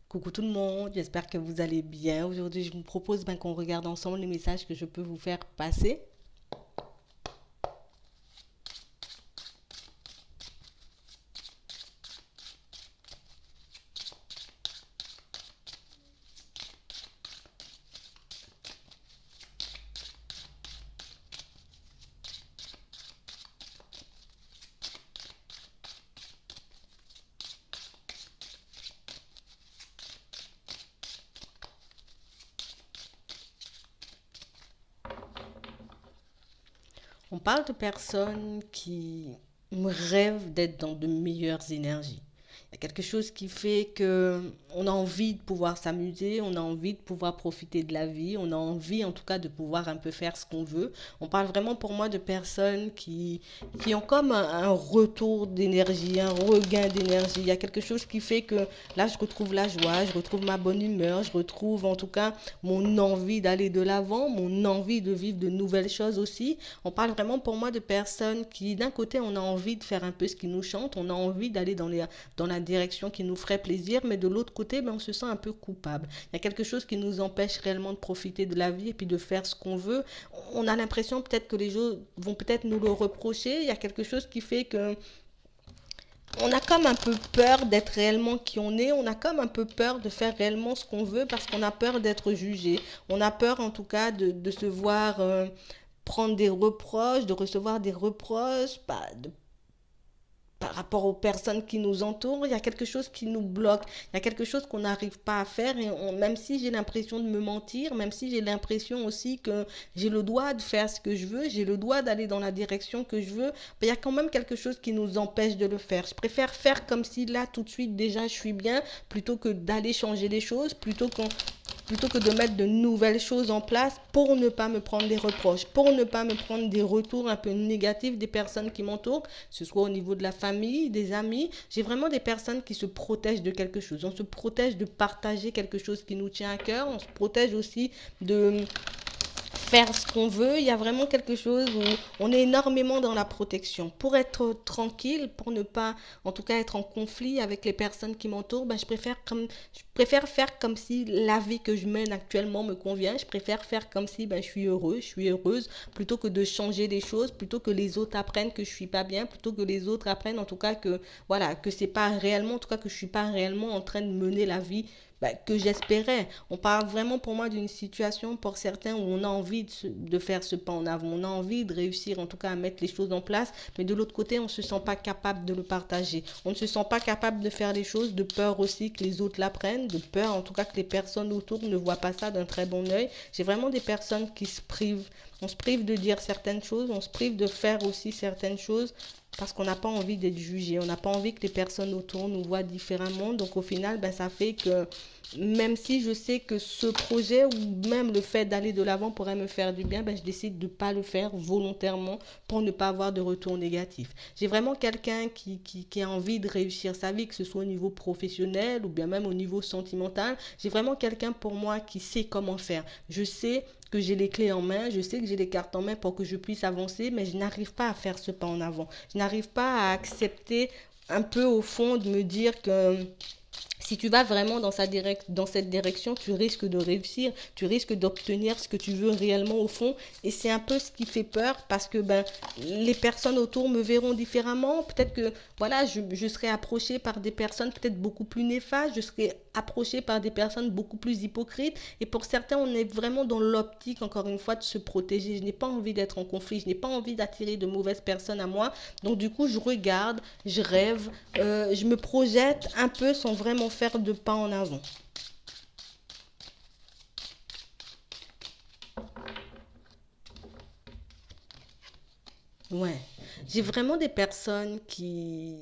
Coucou tout le monde, j'espère que vous allez bien. Aujourd'hui, je vous propose qu'on regarde ensemble les messages que je peux vous faire passer. On parle de personnes qui rêvent d'être dans de meilleures énergies. Il y a quelque chose qui fait que on a envie de pouvoir s'amuser, on a envie de pouvoir profiter de la vie, on a envie en tout cas de pouvoir un peu faire ce qu'on veut. On parle vraiment pour moi de personnes qui ont comme un retour d'énergie, un regain d'énergie. Il y a quelque chose qui fait que là je retrouve la joie, je retrouve ma bonne humeur, je retrouve en tout cas mon envie d'aller de l'avant, mon envie de vivre de nouvelles choses aussi. On parle vraiment pour moi de personnes qui d'un côté on a envie de faire un peu ce qui nous chante, on a envie d'aller dans la direction qui nous ferait plaisir, mais de l'autre côté, on se sent un peu coupable. Il y a quelque chose qui nous empêche réellement de profiter de la vie et puis de faire ce qu'on veut. On a l'impression peut-être que les gens vont peut-être nous le reprocher. Il y a quelque chose qui fait que on a comme un peu peur d'être réellement qui on est, on a comme un peu peur de faire réellement ce qu'on veut parce qu'on a peur d'être jugé. On a peur en tout cas de se voir prendre des reproches, de recevoir des reproches, de par rapport aux personnes qui nous entourent, il y a quelque chose qui nous bloque, il y a quelque chose qu'on n'arrive pas à faire et même si j'ai l'impression de me mentir, même si j'ai l'impression aussi que j'ai le droit de faire ce que je veux, j'ai le droit d'aller dans la direction que je veux, il y a quand même quelque chose qui nous empêche de le faire. Je préfère faire comme si là tout de suite déjà je suis bien plutôt que d'aller changer les choses, plutôt que de mettre de nouvelles choses en place pour ne pas me prendre des reproches, pour ne pas me prendre des retours un peu négatifs des personnes qui m'entourent, que ce soit au niveau de la famille, des amis. J'ai vraiment des personnes qui se protègent de quelque chose. On se protège de partager quelque chose qui nous tient à cœur. On se protège aussi de faire ce qu'on veut. Il y a vraiment quelque chose où on est énormément dans la protection. Pour être tranquille, pour ne pas, en tout cas, être en conflit avec les personnes qui m'entourent, je préfère faire comme si la vie que je mène actuellement me convient. Je préfère faire comme si je suis heureux, je suis heureuse, plutôt que de changer les choses, plutôt que les autres apprennent que je suis pas bien, plutôt que les autres apprennent en tout cas que, voilà, que c'est pas réellement, en tout cas que je suis pas réellement en train de mener la vie que j'espérais. On parle vraiment pour moi d'une situation pour certains où on a envie de faire ce pas en avant, on a envie de réussir en tout cas à mettre les choses en place, mais de l'autre côté on ne se sent pas capable de le partager. On ne se sent pas capable de faire les choses de peur aussi que les autres l'apprennent, de peur en tout cas que les personnes autour ne voient pas ça d'un très bon oeil. J'ai vraiment des personnes qui se privent. On se prive de dire certaines choses, on se prive de faire aussi certaines choses parce qu'on n'a pas envie d'être jugé, on n'a pas envie que les personnes autour nous voient différemment. Donc au final, ça fait que même si je sais que ce projet ou même le fait d'aller de l'avant pourrait me faire du bien, je décide de ne pas le faire volontairement pour ne pas avoir de retour négatif. J'ai vraiment quelqu'un qui a envie de réussir sa vie, que ce soit au niveau professionnel ou bien même au niveau sentimental. J'ai vraiment quelqu'un pour moi qui sait comment faire. Je sais que j'ai les clés en main, je sais que j'ai les cartes en main pour que je puisse avancer, mais je n'arrive pas à faire ce pas en avant. Je n'arrive pas à accepter un peu au fond de me dire que si tu vas vraiment dans cette direction, tu risques de réussir, tu risques d'obtenir ce que tu veux réellement au fond. Et c'est un peu ce qui fait peur parce que les personnes autour me verront différemment. Peut-être que voilà, je serai approchée par des personnes peut-être beaucoup plus néfastes, je serai approchée par des personnes beaucoup plus hypocrites. Et pour certains, on est vraiment dans l'optique, encore une fois, de se protéger. Je n'ai pas envie d'être en conflit, je n'ai pas envie d'attirer de mauvaises personnes à moi. Donc du coup, je regarde, je rêve, je me projette un peu sans vraiment faire de pas en avant. Ouais. J'ai vraiment des personnes qui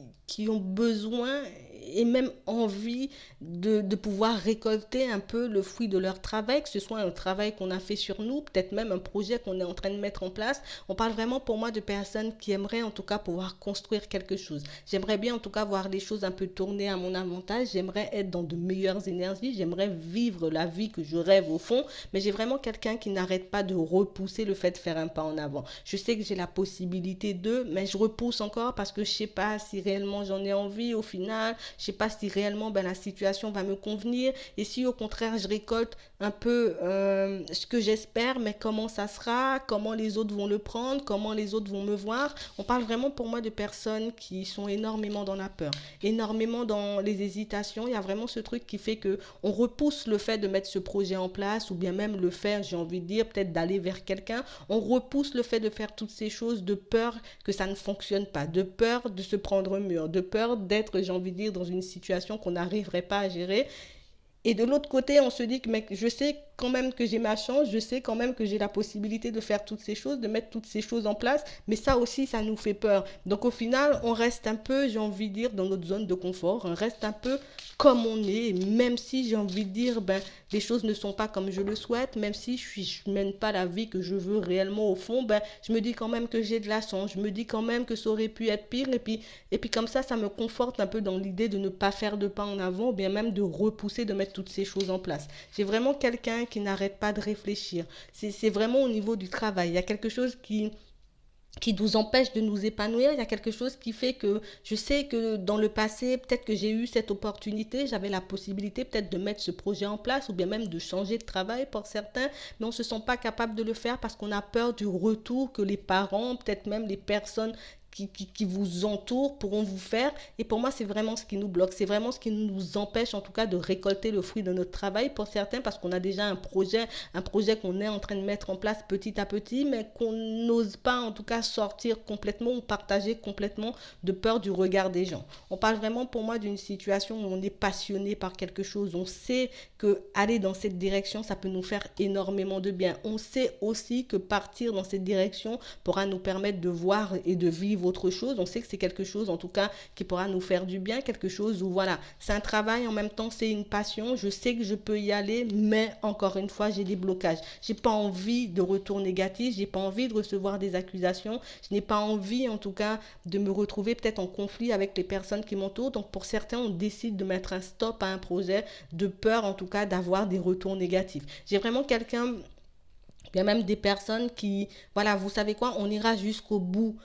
ont besoin et même envie de pouvoir récolter un peu le fruit de leur travail, que ce soit un travail qu'on a fait sur nous, peut-être même un projet qu'on est en train de mettre en place. On parle vraiment pour moi de personnes qui aimeraient en tout cas pouvoir construire quelque chose. J'aimerais bien en tout cas voir les choses un peu tourner à mon avantage, j'aimerais être dans de meilleures énergies, j'aimerais vivre la vie que je rêve au fond, mais j'ai vraiment quelqu'un qui n'arrête pas de repousser le fait de faire un pas en avant. Je sais que j'ai la possibilité de, mais je repousse encore parce que je sais pas si réellement j'en ai envie au final, je sais pas si réellement la situation va me convenir, et si au contraire je récolte un peu ce que j'espère, mais comment ça sera, comment les autres vont le prendre, comment les autres vont me voir. On parle vraiment pour moi de personnes qui sont énormément dans la peur, énormément dans les hésitations. Il y a vraiment ce truc qui fait que on repousse le fait de mettre ce projet en place, ou bien même le faire, j'ai envie de dire, peut-être d'aller vers quelqu'un. On repousse le fait de faire toutes ces choses de peur que ça ne fonctionne pas, de peur de se prendre un mur, de peur d'être, j'ai envie de dire, dans une situation qu'on n'arriverait pas à gérer. Et de l'autre côté, on se dit que mec, je sais quand même que j'ai ma chance, je sais quand même que j'ai la possibilité de faire toutes ces choses, de mettre toutes ces choses en place, mais ça aussi, ça nous fait peur. Donc au final, on reste un peu, j'ai envie de dire, dans notre zone de confort, on reste un peu comme on est, même si j'ai envie de dire, les choses ne sont pas comme je le souhaite, même si je mène pas la vie que je veux réellement au fond, je me dis quand même que j'ai de la chance, je me dis quand même que ça aurait pu être pire, et puis comme ça me conforte un peu dans l'idée de ne pas faire de pas en avant, ou bien même de repousser, de mettre toutes ces choses en place. J'ai vraiment quelqu'un qui n'arrête pas de réfléchir. C'est vraiment au niveau du travail. Il y a quelque chose qui nous empêche de nous épanouir. Il y a quelque chose qui fait que je sais que dans le passé, peut-être que j'ai eu cette opportunité, j'avais la possibilité peut-être de mettre ce projet en place, ou bien même de changer de travail pour certains, mais on ne se sent pas capable de le faire parce qu'on a peur du retour que les parents, peut-être même les personnes qui vous entourent pourront vous faire. Et pour moi, c'est vraiment ce qui nous bloque. C'est vraiment ce qui nous empêche, en tout cas, de récolter le fruit de notre travail pour certains, parce qu'on a déjà un projet qu'on est en train de mettre en place petit à petit, mais qu'on n'ose pas, en tout cas, sortir complètement ou partager complètement de peur du regard des gens. On parle vraiment, pour moi, d'une situation où on est passionné par quelque chose. On sait que aller dans cette direction, ça peut nous faire énormément de bien. On sait aussi que partir dans cette direction pourra nous permettre de voir et de vivre autre chose. On sait que c'est quelque chose, en tout cas, qui pourra nous faire du bien, quelque chose où, voilà, c'est un travail, en même temps, c'est une passion. Je sais que je peux y aller, mais encore une fois, j'ai des blocages. J'ai pas envie de retour négatif, j'ai pas envie de recevoir des accusations, je n'ai pas envie, en tout cas, de me retrouver peut-être en conflit avec les personnes qui m'entourent. Donc, pour certains, on décide de mettre un stop à un projet de peur, en tout cas, d'avoir des retours négatifs. J'ai vraiment quelqu'un, il y a même des personnes qui, voilà, vous savez quoi, on ira jusqu'au bout.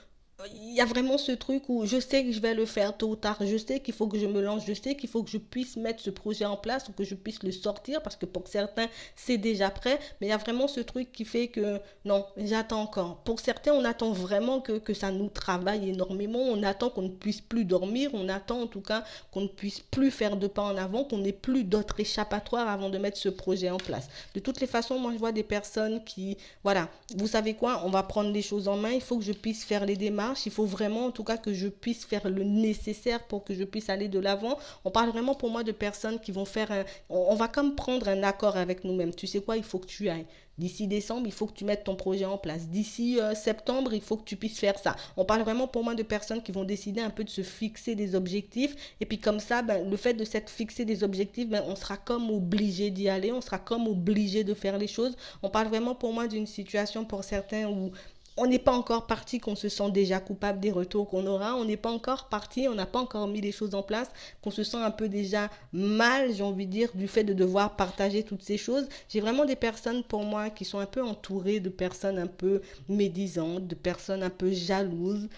Il y a vraiment ce truc où je sais que je vais le faire tôt ou tard, je sais qu'il faut que je me lance, je sais qu'il faut que je puisse mettre ce projet en place ou que je puisse le sortir, parce que pour certains c'est déjà prêt, mais il y a vraiment ce truc qui fait que non, j'attends encore. Pour certains, on attend vraiment que ça nous travaille énormément, on attend qu'on ne puisse plus dormir, on attend en tout cas qu'on ne puisse plus faire de pas en avant, qu'on n'ait plus d'autres échappatoires avant de mettre ce projet en place. De toutes les façons, moi je vois des personnes qui, voilà, vous savez quoi, on va prendre les choses en main, il faut que je puisse faire les démarches, il faut vraiment en tout cas que je puisse faire le nécessaire pour que je puisse aller de l'avant. On parle vraiment pour moi de personnes qui vont faire on va comme prendre un accord avec nous-mêmes. Tu sais quoi, il faut que tu ailles. D'ici décembre, il faut que tu mettes ton projet en place. D'ici septembre, il faut que tu puisses faire ça. On parle vraiment pour moi de personnes qui vont décider un peu de se fixer des objectifs. Et puis comme ça, le fait de s'être fixé des objectifs, on sera comme obligé d'y aller. On sera comme obligé de faire les choses. On parle vraiment pour moi d'une situation pour certains où on n'est pas encore parti, qu'on se sent déjà coupable des retours qu'on aura. On n'est pas encore parti, on n'a pas encore mis les choses en place, qu'on se sent un peu déjà mal, j'ai envie de dire, du fait de devoir partager toutes ces choses. J'ai vraiment des personnes pour moi qui sont un peu entourées de personnes un peu médisantes, de personnes un peu jalouses.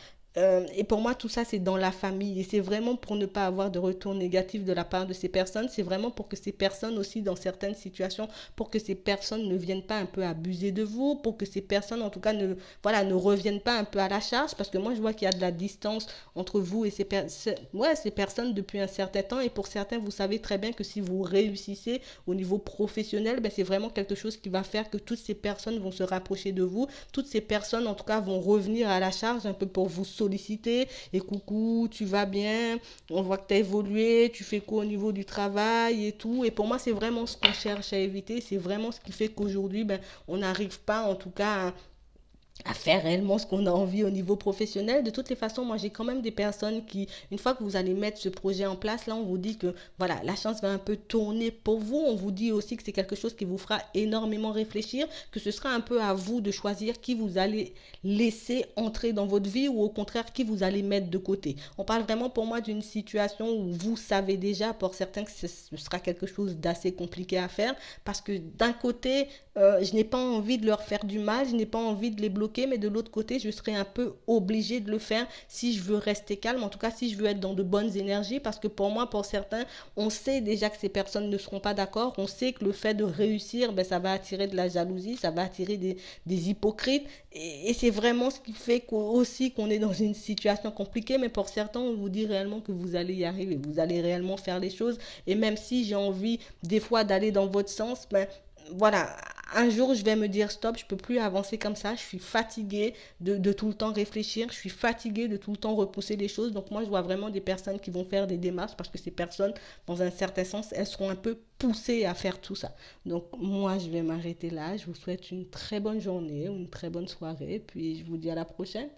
Et pour moi, tout ça, c'est dans la famille. Et c'est vraiment pour ne pas avoir de retour négatif de la part de ces personnes. C'est vraiment pour que ces personnes aussi, dans certaines situations, pour que ces personnes ne viennent pas un peu abuser de vous, pour que ces personnes, en tout cas, voilà, ne reviennent pas un peu à la charge. Parce que moi, je vois qu'il y a de la distance entre vous et ces personnes depuis un certain temps. Et pour certains, vous savez très bien que si vous réussissez au niveau professionnel, c'est vraiment quelque chose qui va faire que toutes ces personnes vont se rapprocher de vous. Toutes ces personnes, en tout cas, vont revenir à la charge un peu pour vous solliciter. Et coucou, tu vas bien, on voit que tu as évolué, tu fais quoi au niveau du travail et tout. Et pour moi, c'est vraiment ce qu'on cherche à éviter. C'est vraiment ce qui fait qu'aujourd'hui, on n'arrive pas, en tout cas, à faire réellement ce qu'on a envie au niveau professionnel. De toutes les façons, moi j'ai quand même des personnes qui, une fois que vous allez mettre ce projet en place, là on vous dit que voilà, la chance va un peu tourner pour vous. On vous dit aussi que c'est quelque chose qui vous fera énormément réfléchir, que ce sera un peu à vous de choisir qui vous allez laisser entrer dans votre vie, ou au contraire qui vous allez mettre de côté. On parle vraiment pour moi d'une situation où vous savez déjà pour certains que ce sera quelque chose d'assez compliqué à faire, parce que d'un côté, je n'ai pas envie de leur faire du mal, je n'ai pas envie de les bloquer, bloquer, mais de l'autre côté, je serai un peu obligée de le faire si je veux rester calme, en tout cas si je veux être dans de bonnes énergies, parce que pour moi, pour certains, on sait déjà que ces personnes ne seront pas d'accord, on sait que le fait de réussir, ben, ça va attirer de la jalousie, ça va attirer des hypocrites, et c'est vraiment ce qui fait aussi qu'on est dans une situation compliquée, mais pour certains, on vous dit réellement que vous allez y arriver, vous allez réellement faire les choses, et même si j'ai envie des fois d'aller dans votre sens, ben voilà, un jour je vais me dire stop, je peux plus avancer comme ça, je suis fatiguée de tout le temps réfléchir, je suis fatiguée de tout le temps repousser les choses. Donc moi je vois vraiment des personnes qui vont faire des démarches parce que ces personnes, dans un certain sens, elles seront un peu poussées à faire tout ça. Donc moi je vais m'arrêter là, je vous souhaite une très bonne journée, une très bonne soirée, puis je vous dis à la prochaine.